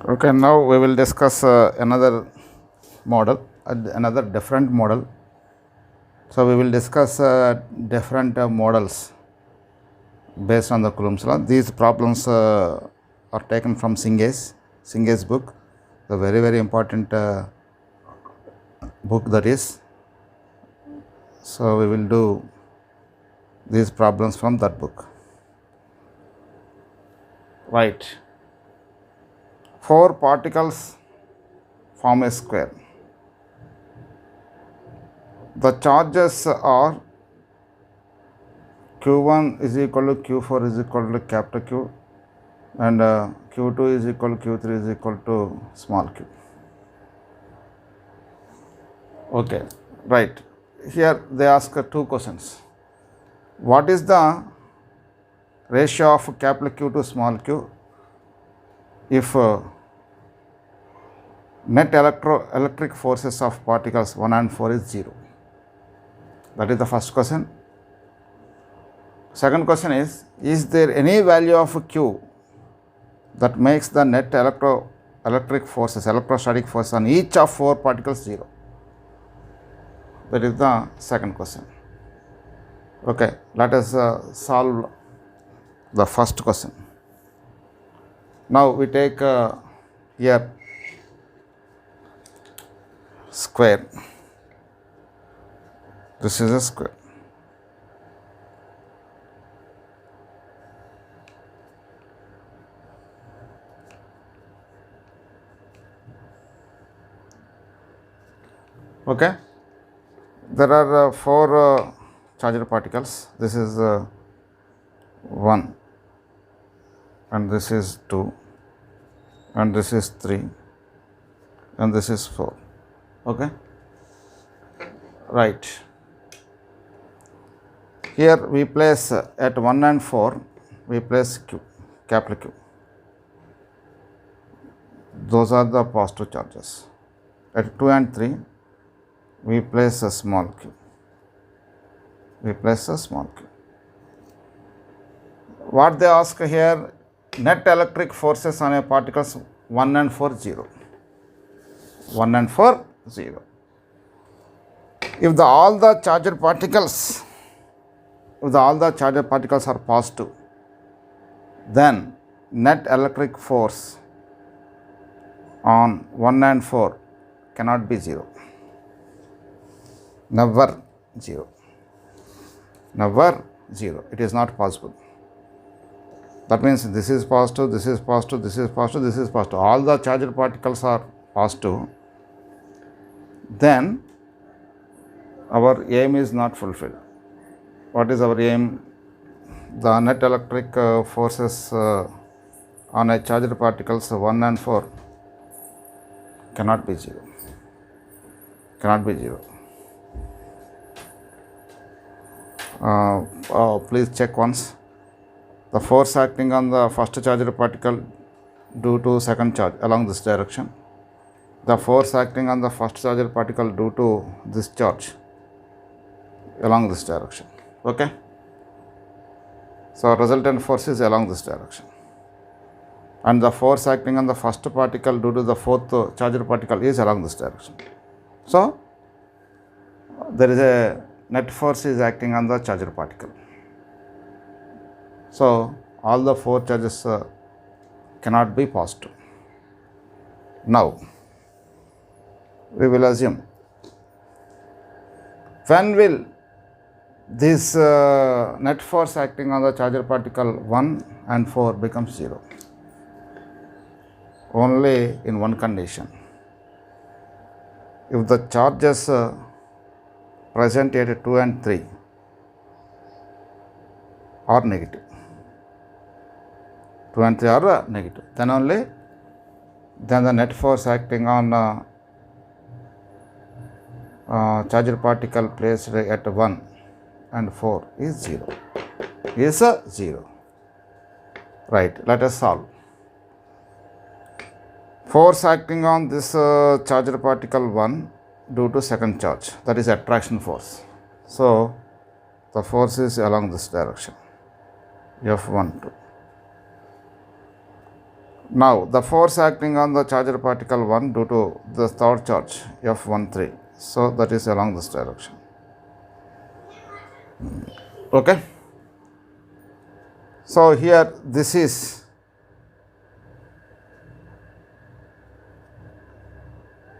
Okay, now we will discuss another model, another different model. So we will discuss different models based on the Coulomb's law. These problems are taken from Singe's book, the very important book that is. So we will do these problems from that book. Right. 4 particles form a square. The charges are Q1 is equal to Q4 is equal to capital Q, and Q2 is equal to Q3 is equal to small q. Okay, right. Here they ask 2 questions. What is the ratio of capital Q to small q if net electric forces of particles 1 and 4 is 0? That is the first question. Second question is there any value of q that makes the net electrostatic force on each of 4 particles 0? That is the second question. Okay, let us solve the first question. Now we take here square. This is a square. Okay, there are 4 charged particles. This is 1, and this is 2, and this is 3, and this is 4. Okay, right. Here we place at 1 and 4 we place q, capital Q. Those are the positive charges. At 2 and 3 we place a small q. We place a small q. What they ask here, net electric forces on a particles 1 and 4 0. 1 and 4 0. If all the charged particles are positive, then net electric force on 1 and 4 cannot be 0. Never 0. Never 0. It is not possible. That means this is positive, this is positive, this is positive, this is positive. All the charged particles are positive. Then our aim is not fulfilled. What is our aim? The net electric forces on a charged particles 1 and 4 cannot be 0. Cannot be 0. Please check once. The force acting on the first charged particle due to second charge along this direction. The force acting on the first charged particle due to this charge along this direction. Okay. So resultant force is along this direction. And the force acting on the first particle due to the fourth charged particle is along this direction. So there is a net force is acting on the charged particle. So all the 4 charges cannot be positive. Now we will assume, when will this net force acting on the charged particle 1 and 4 becomes 0? Only in one condition. If the charges present at 2 and 3 are negative. 2 and 3 are negative. Then only the net force acting on charged particle placed at 1 and 4 is 0. Is 0. Right. Let us solve. Force acting on this charged particle 1 due to second charge, that is attraction force. So the force is along this direction, F12. Now the force acting on the charger particle 1 due to the third charge F13. So that is along this direction. Okay. So here this is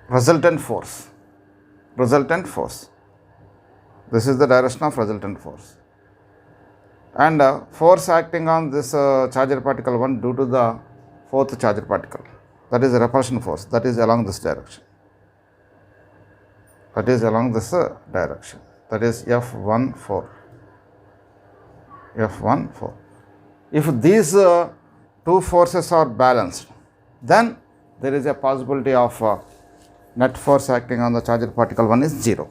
resultant force. Resultant force. This is the direction of resultant force. And force acting on this charger particle 1 due to the fourth charger particle. That is a repulsion force. That is along this direction. That is along this direction. That is F14. F14. If these two forces are balanced, then there is a possibility of net force acting on the charger particle 1 is 0.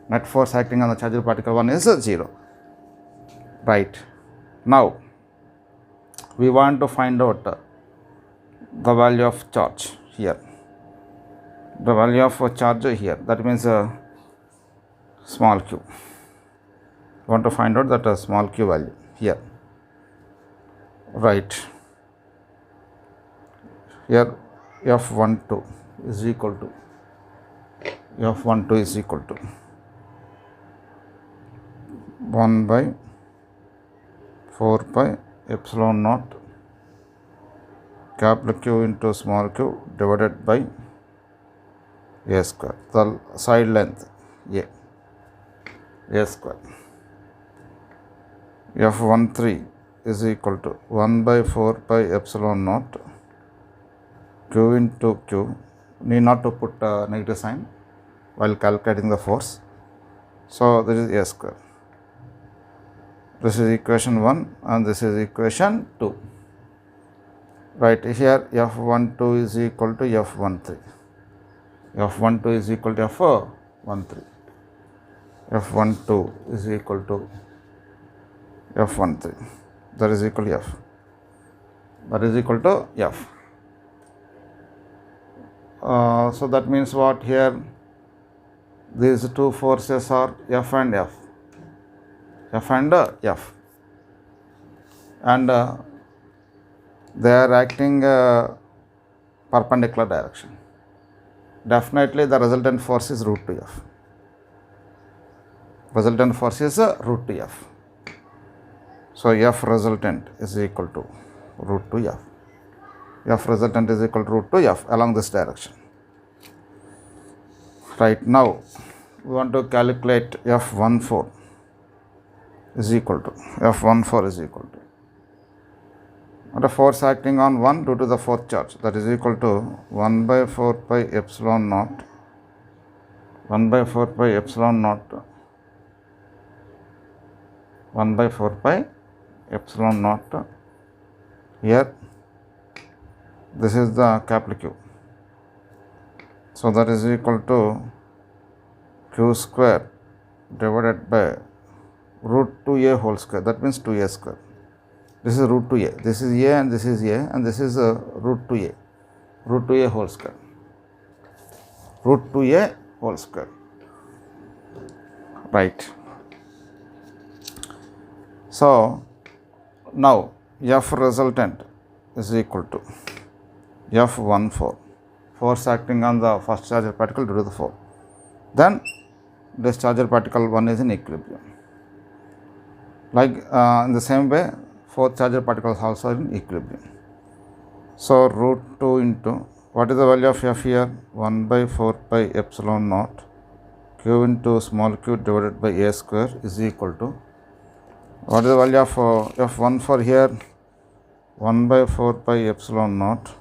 Net force acting on the charger particle 1 is 0. Right. Now, we want to find out the value of charge here. The value of charge here. That means small q. We want to find out that small q value here. Right. Here F12 is equal to F12 is equal to 1 by 4 pi epsilon naught capital Q into small q divided by a square. The side length a square. F13 is equal to 1 by 4 pi epsilon naught q into q. Need not to put a negative sign while calculating the force. So this is a square. This is equation 1 and this is equation 2. Right, here F12 is equal to F13. F12 is equal to F13. F12 is equal to F13. That is equal to F. That is equal to F. So that means what here? These two forces are F and F. F and F. And they are acting perpendicular direction. Definitely the resultant force is root 2 F. Resultant force is root 2 F. So F resultant is equal to root 2 F. F resultant is equal to root 2 F along this direction. Right, now we want to calculate F14 is equal to F14 is equal to and a force acting on 1 due to the fourth charge, that is equal to 1 by 4 pi epsilon naught 1 by 4 pi epsilon naught 1 by 4 pi epsilon naught. Here this is the capital Q. So that is equal to q square divided by root 2a whole square. That means 2a square. This is root 2a. This is a and this is a and this is root 2a. Root 2a whole square. Root 2a whole square. Right. So now F resultant is equal to F14. Force acting on the first charger particle due to the 4. Then this charger particle 1 is in equilibrium. Like in the same way, fourth charger particle is also in equilibrium. So root 2 into, what is the value of F here? 1 by 4 pi epsilon naught q into small q divided by a square is equal to, what is the value of F1 for here? 1 by 4 pi epsilon naught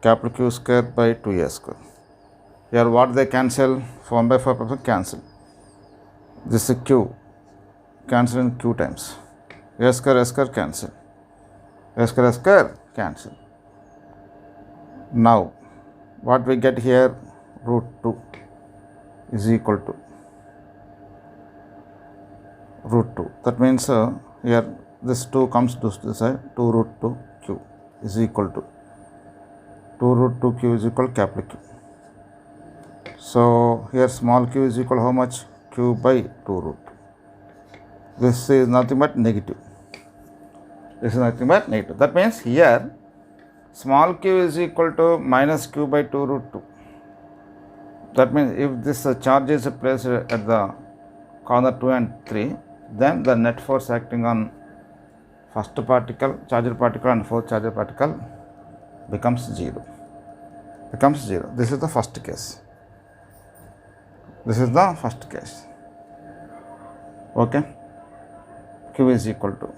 capital Q square by 2a square. Here what they cancel? 1 by 4 pi cancel. This is q. Cancel in q times. A square cancel. A square cancel. Now what we get here? Root 2 is equal to root 2. That means here this 2 comes to this side. 2 root 2 q is equal to 2 root 2 q is equal to capital Q. So here small q is equal to how much? Q by 2 root. This is nothing but negative. This is nothing but negative. That means here small q is equal to minus q by 2 root 2. That means if this charge is placed at the corner 2 and 3, then the net force acting on first particle, charged particle and fourth charged particle becomes 0. This is the first case. Okay. Q is equal to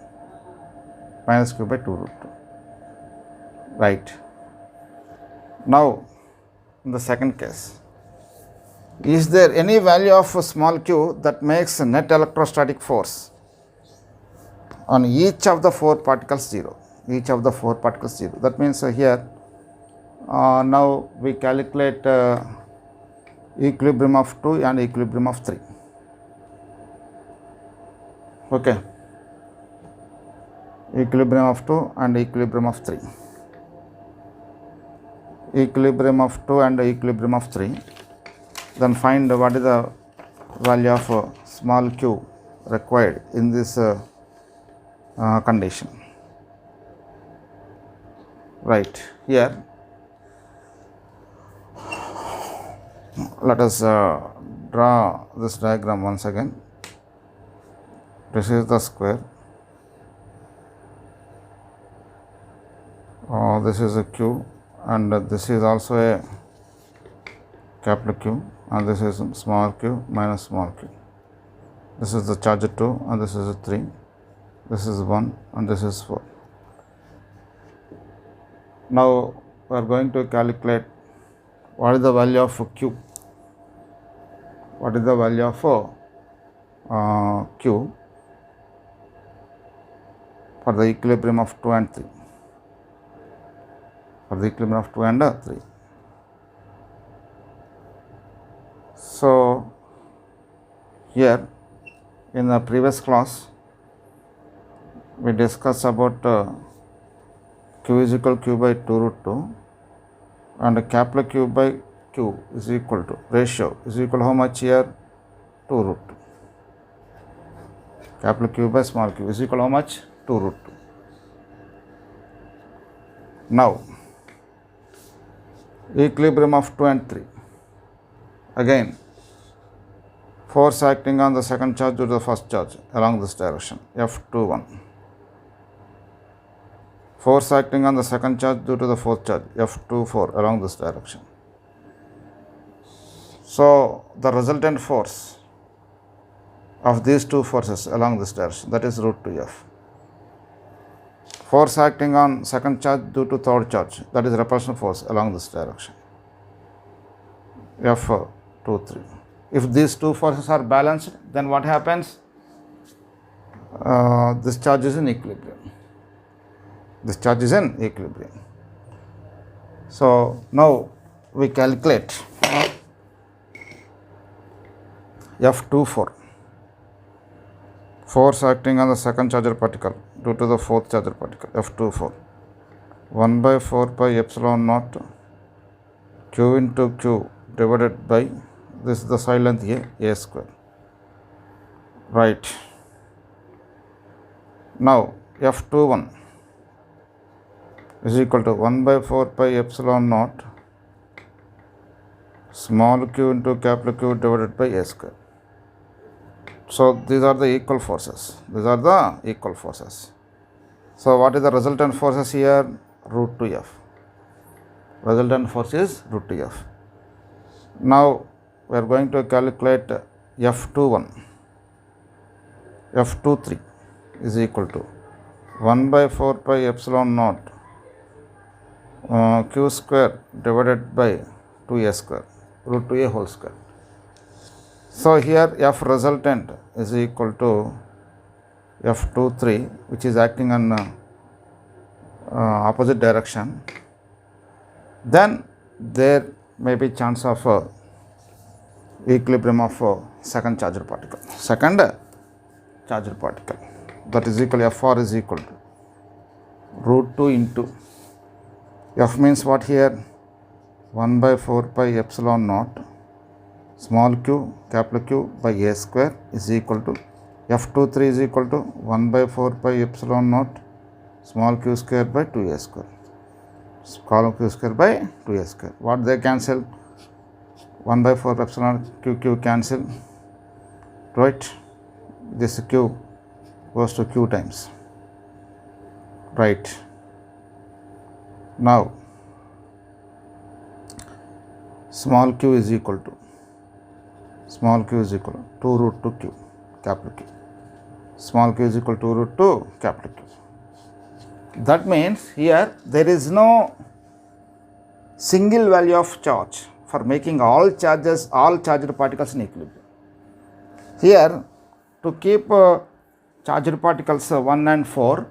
minus q by 2 root 2. Right. Now, in the second case, is there any value of small q that makes net electrostatic force on each of the 4 particles 0? That means here now we calculate equilibrium of 2 and equilibrium of 3. Okay. Equilibrium of 2 and equilibrium of 3. Equilibrium of 2 and equilibrium of 3. Then find what is the value of small q required in this condition. Right. Here let us draw this diagram once again. This is the square. This is a q, and this is also a capital Q, and this is small q minus small q. This is the charge 2, and this is 3. This is 1, and this is 4. Now we are going to calculate what is the value of q. What is the value of q for the equilibrium of 2 and 3? So here in the previous class we discussed about q is equal to q by 2 root 2, and capital Q by q is equal to ratio is equal to how much here? 2 root 2. Capital Q by small q is equal to how much? 2 root 2. Now equilibrium of 2 and 3. Again, force acting on the second charge due to the first charge along this direction, F21. Force acting on the second charge due to the fourth charge, F24, along this direction. So the resultant force of these two forces along this direction, that is root 2F. Force acting on second charge due to third charge, that is repulsion force along this direction, F23. If these two forces are balanced, then what happens? This charge is in equilibrium. So now we calculate F24. Force acting on the second charged particle due to the fourth charged particle, F24. 1 by 4 pi epsilon naught q into q divided by, this is the side length a square. Right. Now F21 is equal to 1 by 4 pi epsilon naught small q into capital Q divided by a square. So these are the equal forces. So what is the resultant forces here? Root 2F. Resultant force is root 2F. Now we are going to calculate F21. F23 is equal to 1 by 4 pi epsilon naught q square divided by 2a square, root 2a whole square. So here F resultant is equal to F23, which is acting on opposite direction. Then there may be chance of equilibrium of second charged particle. That is equal, Fr is equal to root 2 into F means what here? 1 by 4 pi epsilon naught small q capital Q by a square is equal to F23 is equal to 1 by 4 pi epsilon naught small q square by 2a square. column q square by 2a square. What they cancel? 1 by 4 epsilon q cancel, right? This q goes to q times, right? Now small q is equal to 2 root 2 q, capital Q. Small q is equal to 2 root 2 capital Q. That means here there is no single value of charge for making all charged particles in equilibrium. Here, to keep charged particles 1 and 4,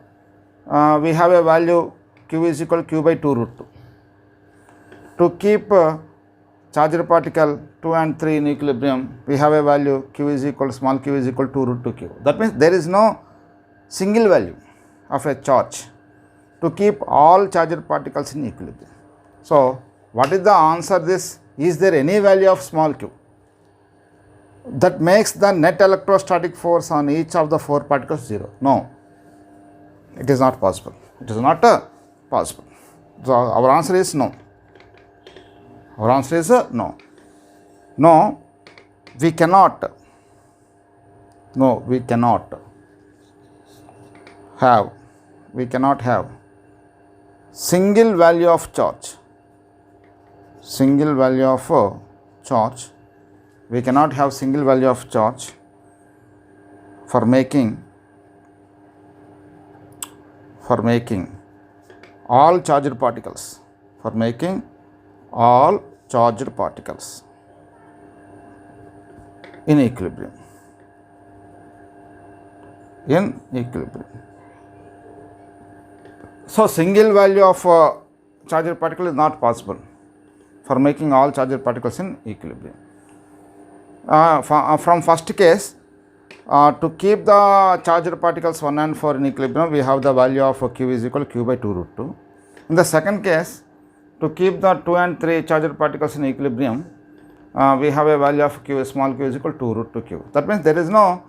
we have a value q is equal to q by 2 root 2. To keep charged particle 2 and 3 in equilibrium, we have a value q is equal to small q is equal to 2 root 2 q. That means there is no single value of a charge to keep all charged particles in equilibrium. So, what is the answer this? Is there any value of small q that makes the net electrostatic force on each of the 4 particles 0? No, it is not possible. It is not possible. So, our answer is no. Our answer is no. No, we cannot. No, we cannot have. We cannot have single value of charge. Single value of charge. We cannot have single value of charge for making all charged particles. For making all charged particles in equilibrium. So, single value of charged particle is not possible for making all charged particles in equilibrium. From first case, to keep the charged particles 1 and 4 in equilibrium, we have the value of q is equal to q by 2 root 2. In the second case, to keep the 2 and 3 charged particles in equilibrium, we have a value of q, small q is equal to 2 root 2 q. That means there is no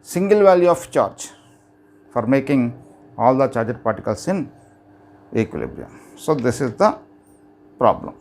single value of charge for making all the charged particles in equilibrium. So, this is the problem.